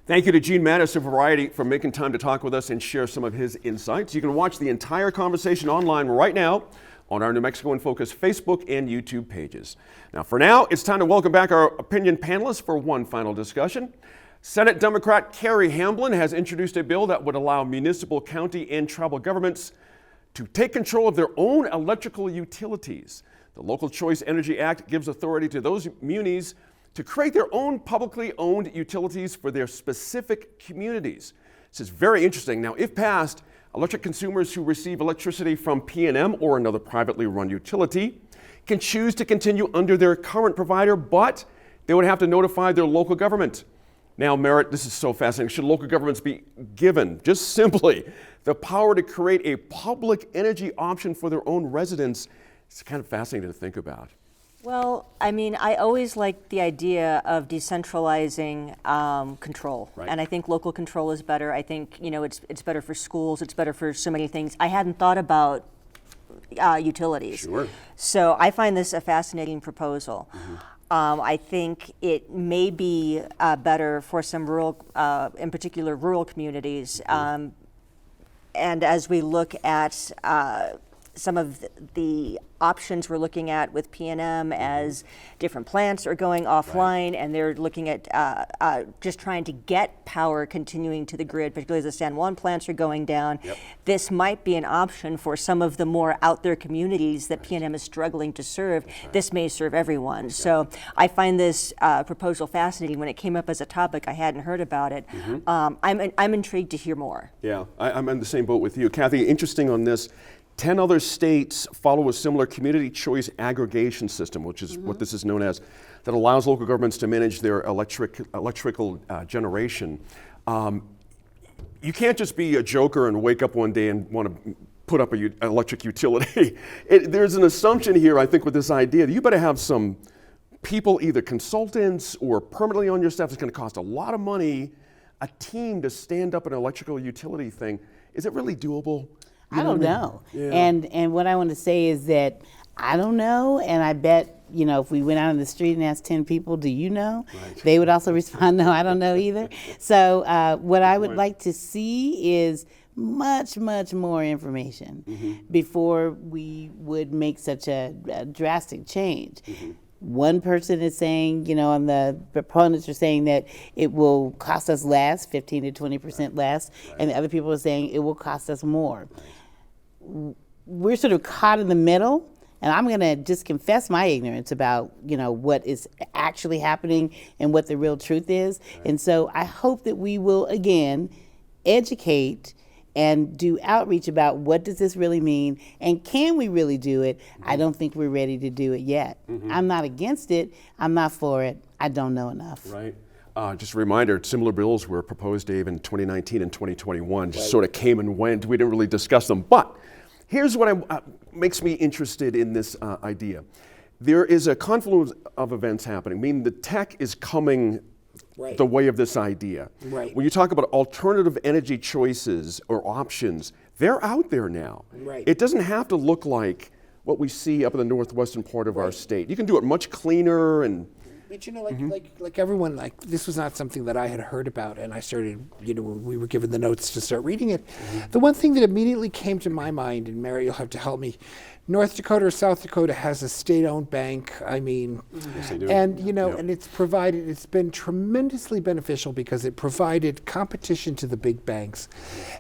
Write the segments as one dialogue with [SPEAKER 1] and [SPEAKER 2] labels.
[SPEAKER 1] Thank you to Gene Mattis of Variety for making time to talk with us and share some of his insights. You can watch the entire conversation online right now on our New Mexico in Focus Facebook and YouTube pages. Now, for now, it's time to welcome back our opinion panelists for one final discussion. Senate Democrat Carrie Hamblin has introduced a bill that would allow municipal, county, and tribal governments to take control of their own electrical utilities. The Local Choice Energy Act gives authority to those munis to create their own publicly owned utilities for their specific communities. This is very interesting. Now, if passed, electric consumers who receive electricity from PNM or another privately run utility can choose to continue under their current provider, but they would have to notify their local government. Now, Merritt, this is so fascinating. Should local governments be given just simply the power to create a public energy option for their own residents? It's kind of fascinating to think about.
[SPEAKER 2] Well, I mean, I always like the idea of decentralizing control,
[SPEAKER 1] Right.
[SPEAKER 2] and I think local control is better. I think, you know, it's better for schools, it's better for so many things. I hadn't thought about utilities.
[SPEAKER 1] Sure.
[SPEAKER 2] So I find this a fascinating proposal. I think it may be better for some rural, in particular rural communities. And as we look at some of the options we're looking at with PNM as different plants are going offline, and they're looking at just trying to get power continuing to the grid, particularly as the San Juan plants are going down.
[SPEAKER 1] Yep.
[SPEAKER 2] This might be an option for some of the more out there communities that PNM is struggling to serve. This may serve everyone. So I find this proposal fascinating. When it came up as a topic, I hadn't heard about it. I'm intrigued to hear more.
[SPEAKER 1] Yeah, I'm in the same boat with you. Kathy, interesting on this. 10 other states follow a similar community choice aggregation system, which is what this is known as, that allows local governments to manage their electrical generation. You can't just be a joker and wake up one day and want to put up an electric utility. There's an assumption here, I think, with this idea that you better have some people, either consultants or permanently on your staff. It's going to cost a lot of money, a team to stand up an electrical utility thing. Is it really doable?
[SPEAKER 3] I don't know.
[SPEAKER 1] Yeah.
[SPEAKER 3] And what I want to say is that I don't know, and I bet, you know, if we went out on the street and asked 10 people, do you know?
[SPEAKER 1] Right.
[SPEAKER 3] They would also respond, no, I don't know either. So what I would like to see is much more information before we would make such a drastic change. One person is saying, you know, and the proponents are saying that it will cost us less, 15 to 20% less, and the other people are saying it will cost us more. We're sort of caught in the middle, and I'm going to just confess my ignorance about, you know, what is actually happening and what the real truth is. And so I hope that we will, again, educate and do outreach about what does this really mean, and can we really do it? I don't think we're ready to do it yet. I'm not against it. I'm not for it. I don't know enough.
[SPEAKER 1] Right. Just a reminder, similar bills were proposed, Dave, in 2019 and 2021. Just sort of came and went. We didn't really discuss them. But here's what makes me interested in this idea. There is a confluence of events happening, meaning the tech is coming the way of this idea.
[SPEAKER 4] Right.
[SPEAKER 1] When you talk about alternative energy choices or options, they're out there now.
[SPEAKER 4] Right.
[SPEAKER 1] It doesn't have to look like what we see up in the northwestern part of our state. You can do it much cleaner and
[SPEAKER 4] But you know, like everyone, like this was not something that I had heard about, and I started, you know, when we were given the notes to start reading it. The one thing that immediately came to my mind, and Mary, you'll have to help me, North Dakota or South Dakota has a state-owned bank. I mean,
[SPEAKER 1] Yes, they do.
[SPEAKER 4] and you know, and it's been tremendously beneficial because it provided competition to the big banks.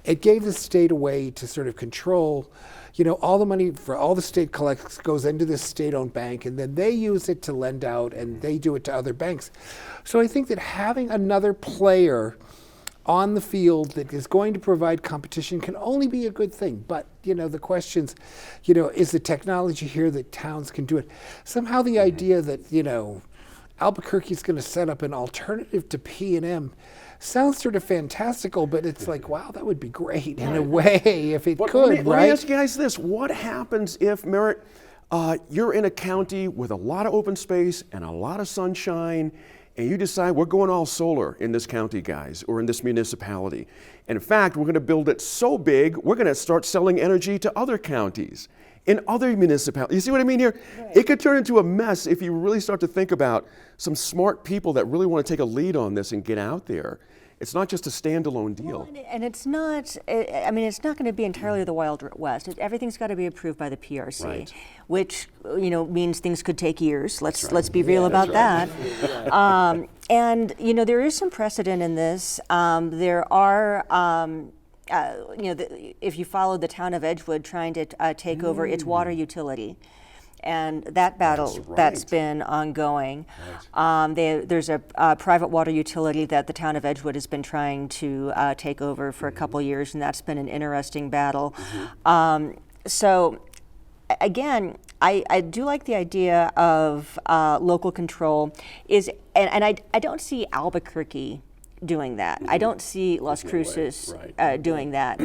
[SPEAKER 4] It gave the state a way to sort of control, you know, all the money for all the state collects goes into this state-owned bank, and then they use it to lend out, and they do it to other banks. So I think that having another player on the field that is going to provide competition can only be a good thing. But, you know, the questions, you know, is the technology here that towns can do it? Somehow the idea that, you know, Albuquerque's going to set up an alternative to P&M sounds sort of fantastical, but it's like, wow, that would be great in a way if it
[SPEAKER 1] But
[SPEAKER 4] could,
[SPEAKER 1] let me
[SPEAKER 4] right?
[SPEAKER 1] ask you guys this. What happens if, Merritt, you're in a county with a lot of open space and a lot of sunshine, and you decide we're going all solar in this county, guys, or in this municipality. And in fact, we're going to build it so big, we're going to start selling energy to other counties, in other municipalities. You see what I mean here? Right. It could turn into a mess if you really start to think about some smart people that really want to take a lead on this and get out there It's not just a standalone deal.
[SPEAKER 2] And it's not, I mean, it's not going to be entirely the Wild West. Everything's got to be approved by the PRC,
[SPEAKER 1] Right.
[SPEAKER 2] which, means things could take years. Let's be real about that. And, there is some precedent in this. There are, if you follow the town of Edgewood trying to take over its water utility, and that battle that's been ongoing. There's a private water utility that the town of Edgewood has been trying to take over for a couple years, and that's been an interesting battle. So again, I do like the idea of local control. And I don't see Albuquerque doing that. I don't see Las Cruces doing that,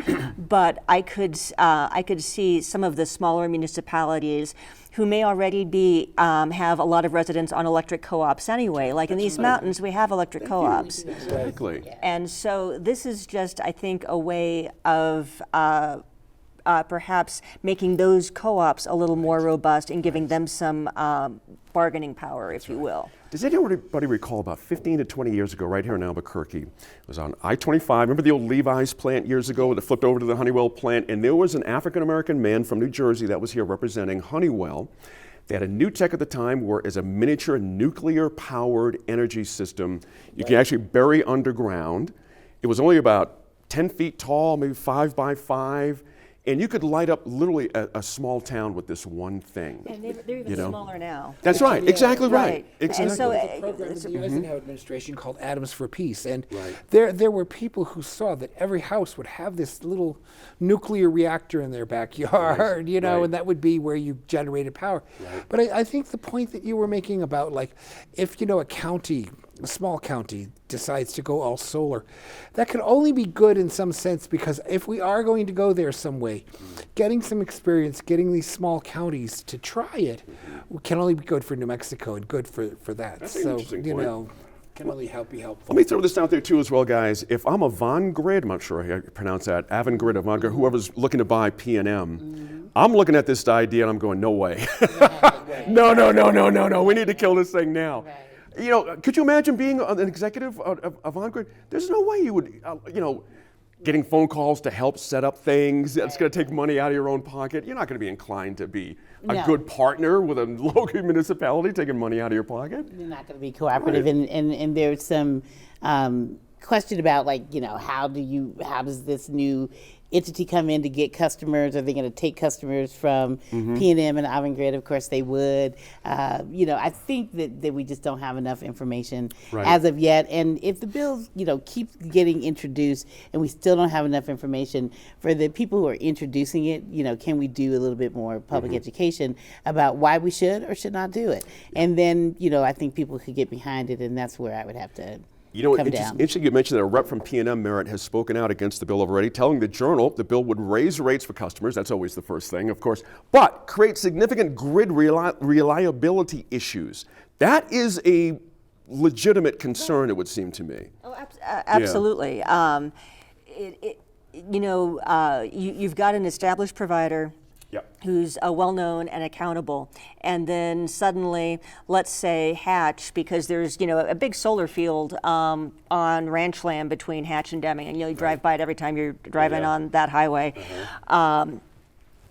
[SPEAKER 2] but I could see some of the smaller municipalities who may already have a lot of residents on electric co-ops anyway. Like in these mountains, we have electric co-ops.
[SPEAKER 1] Exactly.
[SPEAKER 2] And so this is just, I think, a way of perhaps making those co-ops a little more robust and giving them some bargaining power, if you will.
[SPEAKER 1] Does anybody recall about 15 to 20 years ago, right here in Albuquerque, it was on I-25, remember the old Levi's plant years ago that flipped over to the Honeywell plant, and there was an African-American man from New Jersey that was here representing Honeywell. They had a new tech at the time where as a miniature nuclear-powered energy system, you can actually bury underground. It was only about 10 feet tall, maybe 5 by 5. And you could light up literally a small town with this one thing.
[SPEAKER 2] And they're even smaller now.
[SPEAKER 1] That's right, exactly right.
[SPEAKER 2] Exactly. And so
[SPEAKER 4] There was a program in the Eisenhower administration called Atoms for Peace, and there were people who saw that every house would have this little nuclear reactor in their backyard, and that would be where you generated power. But I think the point that you were making about, like, if a small county decides to go all solar, that can only be good in some sense, because if we are going to go there some way, getting some experience, getting these small counties to try it can only be good for New Mexico and good for that.
[SPEAKER 1] That's an interesting point.
[SPEAKER 4] Can only be helpful.
[SPEAKER 1] Let me throw this out there too as well, guys. If I'm Avangrid, I'm not sure how you pronounce that, Avangrid, whoever's looking to buy PNM, I'm looking at this idea and I'm going, no way. No, we need to kill this thing now. Could you imagine being an executive of Avangrid? There's no way you would, getting phone calls to help set up things. It's going to take money out of your own pocket. You're not going to be inclined to be a good partner with a local municipality taking money out of your pocket.
[SPEAKER 3] You're not going to be cooperative, and there's some question about, like, how does this new entity come in to get customers? Are they going to take customers from PNM and Avangrid? Of course they would. I think that we just don't have enough information as of yet. And if the bill, keeps getting introduced and we still don't have enough information for the people who are introducing it, can we do a little bit more public education about why we should or should not do it? And then, I think people could get behind it, and that's where I would have to
[SPEAKER 1] interesting you mentioned that a rep from PNM Merritt has spoken out against the bill already, telling the Journal the bill would raise rates for customers. That's always the first thing, of course, but create significant grid reliability issues. That is a legitimate concern, it would seem to me.
[SPEAKER 2] Oh, absolutely. You've got an established provider who's well-known and accountable, and then suddenly, let's say Hatch, because there's a big solar field on ranch land between Hatch and Deming, and you drive by it every time you're driving on that highway. And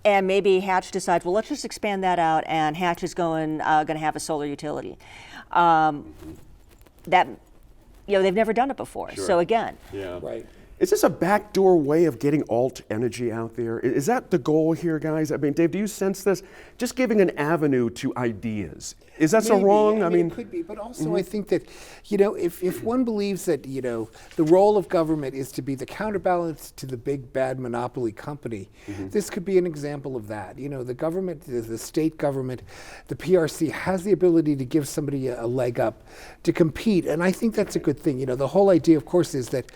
[SPEAKER 2] maybe Hatch decides, well, let's just expand that out, and Hatch is going to have a solar utility. That they've never done it before. So again,
[SPEAKER 1] Is this a backdoor way of getting alt energy out there? Is that the goal here, guys? I mean, Dave, do you sense this? Just giving an avenue to ideas. Is that so wrong?
[SPEAKER 4] I mean, it could be, but also I think that, if one believes that, the role of government is to be the counterbalance to the big bad monopoly company, this could be an example of that. The government, the state government, the PRC has the ability to give somebody a leg up to compete, and I think that's a good thing. The whole idea, of course, is that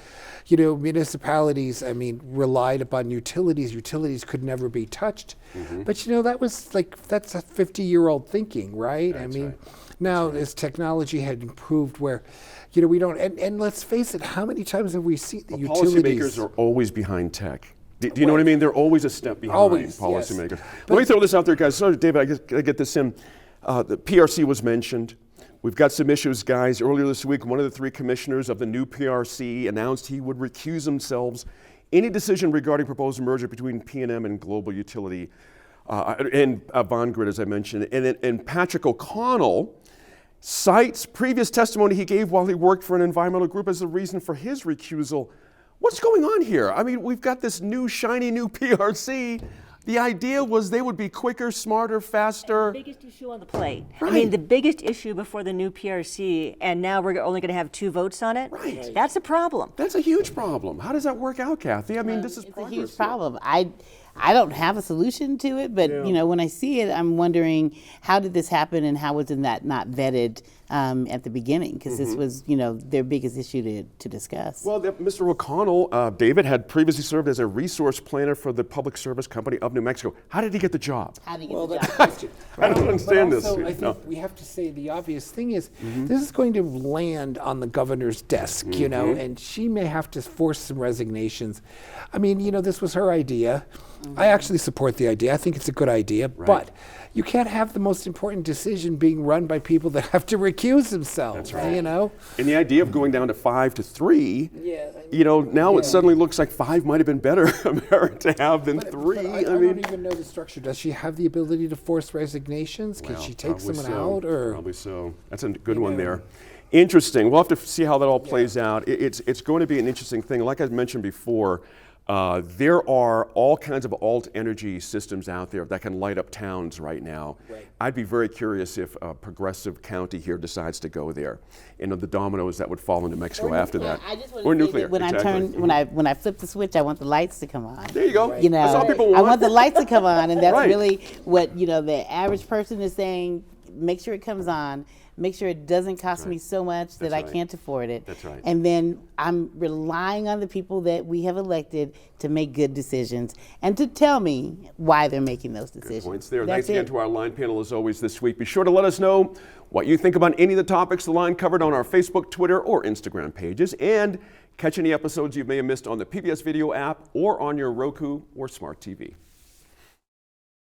[SPEAKER 4] municipalities, relied upon utilities. Utilities could never be touched. But, that's a 50-year-old thinking, right? Now as technology had improved where, we don't, and let's face it, how many times have we seen the utilities?
[SPEAKER 1] Policymakers are always behind tech. Do you know what I mean? They're always a step behind policymakers.
[SPEAKER 4] Yes.
[SPEAKER 1] Let me throw this out there, guys. Sorry, David, I get this in. The PRC was mentioned. We've got some issues, guys. Earlier this week, one of the 3 commissioners of the new PRC announced he would recuse themselves any decision regarding proposed merger between PNM and Global Utility and Avangrid, as I mentioned. And Patrick O'Connell cites previous testimony he gave while he worked for an environmental group as the reason for his recusal. What's going on here? I mean, we've got this new, shiny new PRC. The idea was they would be quicker, smarter, faster.
[SPEAKER 2] The biggest issue on the plate. I
[SPEAKER 1] Right.
[SPEAKER 2] mean, the biggest issue before the new PRC, and now we're only going to have 2 votes on it.
[SPEAKER 1] Right.
[SPEAKER 2] That's a problem.
[SPEAKER 1] That's a huge problem. How does that work out, Kathy? I mean, this is
[SPEAKER 3] It's
[SPEAKER 1] progress.
[SPEAKER 3] a huge
[SPEAKER 1] here.
[SPEAKER 3] problem. I don't have a solution to it, but
[SPEAKER 1] Yeah.
[SPEAKER 3] when I see it, I'm wondering how did this happen and how was it not vetted at the beginning? Because this was their biggest issue to discuss.
[SPEAKER 1] Well, Mr. O'Connell, David, had previously served as a resource planner for the Public Service Company of New Mexico. How did he get the job?
[SPEAKER 3] How do you get
[SPEAKER 4] Well,
[SPEAKER 3] the
[SPEAKER 4] that's
[SPEAKER 3] job?
[SPEAKER 4] the question.
[SPEAKER 1] I don't understand
[SPEAKER 4] But
[SPEAKER 1] this.
[SPEAKER 4] also, I
[SPEAKER 1] No.
[SPEAKER 4] think we have to say the obvious thing is this is going to land on the governor's desk, and she may have to force some resignations. I mean, this was her idea. I actually support the idea. I think it's a good idea, but you can't have the most important decision being run by people that have to recuse themselves.
[SPEAKER 1] That's right.
[SPEAKER 4] And
[SPEAKER 1] the idea of going down to 5 to 3,
[SPEAKER 4] Yeah,
[SPEAKER 1] now it suddenly looks like 5 might have been better to have than 3.
[SPEAKER 4] But I
[SPEAKER 1] I
[SPEAKER 4] don't
[SPEAKER 1] mean,
[SPEAKER 4] even know the structure. Does she have the ability to force resignations? Can
[SPEAKER 1] well,
[SPEAKER 4] she take
[SPEAKER 1] probably
[SPEAKER 4] someone
[SPEAKER 1] so.
[SPEAKER 4] out? Or
[SPEAKER 1] Probably so. That's a good one there. Interesting. We'll have to see how that all plays out. It's going to be an interesting thing. Like I mentioned before, there are all kinds of alt energy systems out there that can light up towns right now.
[SPEAKER 4] Right.
[SPEAKER 1] I'd be very curious if a progressive county here decides to go there, and of the dominoes that would fall into Mexico after that.
[SPEAKER 3] I just want
[SPEAKER 1] Or
[SPEAKER 3] to say
[SPEAKER 1] nuclear.
[SPEAKER 3] that when
[SPEAKER 1] exactly.
[SPEAKER 3] when I flip the switch, I want the lights to come on.
[SPEAKER 1] There you go.
[SPEAKER 3] You know,
[SPEAKER 1] That's all people
[SPEAKER 3] I
[SPEAKER 1] want.
[SPEAKER 3] want the lights to come on, and that's
[SPEAKER 1] Right.
[SPEAKER 3] really what the average person is saying. Make sure it comes on. Make sure it doesn't cost me so much that
[SPEAKER 1] That's
[SPEAKER 3] I
[SPEAKER 1] right.
[SPEAKER 3] can't afford it.
[SPEAKER 1] That's right.
[SPEAKER 3] And then I'm relying on the people that we have elected to make good decisions and to tell me why they're making those decisions.
[SPEAKER 1] Points there.
[SPEAKER 3] That's
[SPEAKER 1] Thanks again
[SPEAKER 3] it.
[SPEAKER 1] to our line panel as always this week. Be sure to let us know what you think about any of the topics the line covered on our Facebook, Twitter, or Instagram pages, and catch any episodes you may have missed on the PBS Video app or on your Roku or Smart TV.